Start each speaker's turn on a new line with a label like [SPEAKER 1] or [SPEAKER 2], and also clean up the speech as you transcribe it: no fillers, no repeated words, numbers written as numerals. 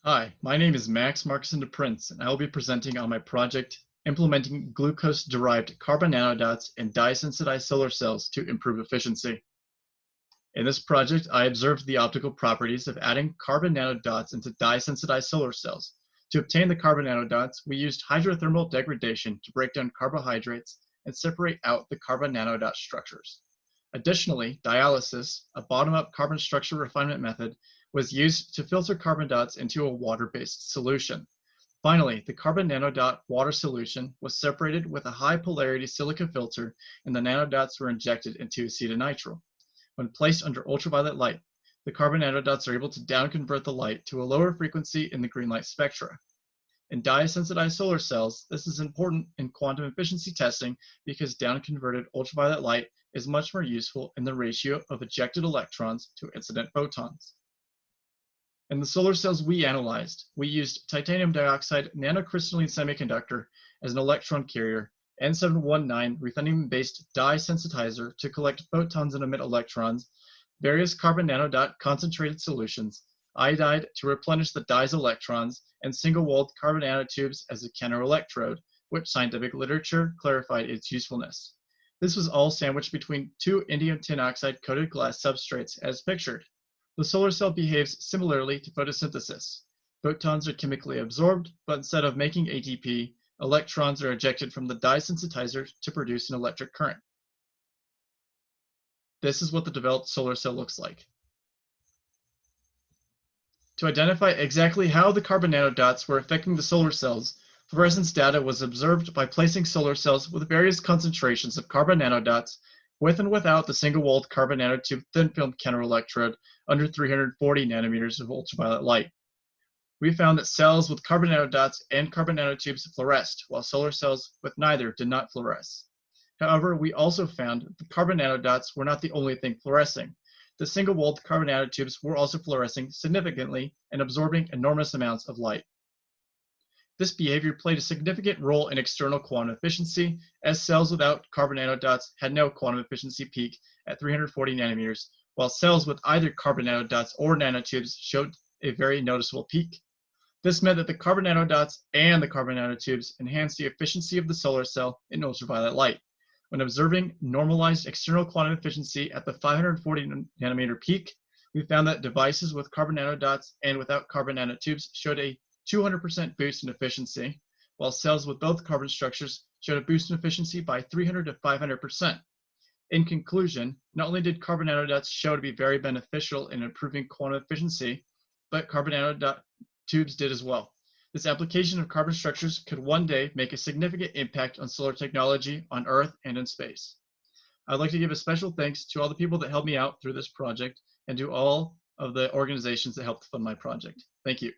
[SPEAKER 1] Hi, my name is Markuson DiPrince, and I will be presenting on my project implementing glucose-derived carbon nanodots in dye-sensitized solar cells to improve efficiency. In this project, I observed the optical properties of adding carbon nanodots into dye-sensitized solar cells. To obtain the carbon nanodots, we used hydrothermal degradation to break down carbohydrates and separate out the carbon nanodot structures. Additionally, dialysis, a bottom-up carbon structure refinement method, was used to filter carbon dots into a water-based solution. Finally, the carbon nanodot water solution was separated with a high-polarity silica filter, and the nanodots were injected into acetonitrile. When placed under ultraviolet light, the carbon nanodots are able to down-convert the light to a lower frequency in the green light spectra. In dye-sensitized solar cells, this is important in quantum efficiency testing because down-converted ultraviolet light is much more useful in the ratio of ejected electrons to incident photons. In the solar cells we analyzed, we used titanium dioxide nanocrystalline semiconductor as an electron carrier, N719 ruthenium-based dye sensitizer to collect photons and emit electrons, various carbon nanodot concentrated solutions, iodide to replenish the dye's electrons, and single-walled carbon nanotubes as a counterelectrode, which scientific literature clarified its usefulness. This was all sandwiched between two indium tin oxide coated glass substrates as pictured. The solar cell behaves similarly to photosynthesis. Photons are chemically absorbed, but instead of making ATP, electrons are ejected from the dye sensitizer to produce an electric current. This is what the developed solar cell looks like. To identify exactly how the carbon nanodots were affecting the solar cells, fluorescence data was observed by placing solar cells with various concentrations of carbon nanodots with and without the single-walled carbon nanotube thin-film counterelectrode under 340 nanometers of ultraviolet light. We found that cells with carbon nanodots and carbon nanotubes fluoresced, while solar cells with neither did not fluoresce. However, we also found that the carbon nanodots were not the only thing fluorescing. The single-walled carbon nanotubes were also fluorescing significantly and absorbing enormous amounts of light. This behavior played a significant role in external quantum efficiency, as cells without carbon nanodots had no quantum efficiency peak at 340 nanometers, while cells with either carbon nanodots or nanotubes showed a very noticeable peak. This meant that the carbon nanodots and the carbon nanotubes enhanced the efficiency of the solar cell in ultraviolet light. When observing normalized external quantum efficiency at the 540 nanometer peak, we found that devices with carbon nanodots and without carbon nanotubes showed a 200% boost in efficiency, while cells with both carbon structures showed a boost in efficiency by 300 to 500%. In conclusion, not only did carbon nanodots show to be very beneficial in improving quantum efficiency, but carbon nanotubes did as well. This application of carbon structures could one day make a significant impact on solar technology on Earth and in space. I'd like to give a special thanks to all the people that helped me out through this project and to all of the organizations that helped fund my project. Thank you.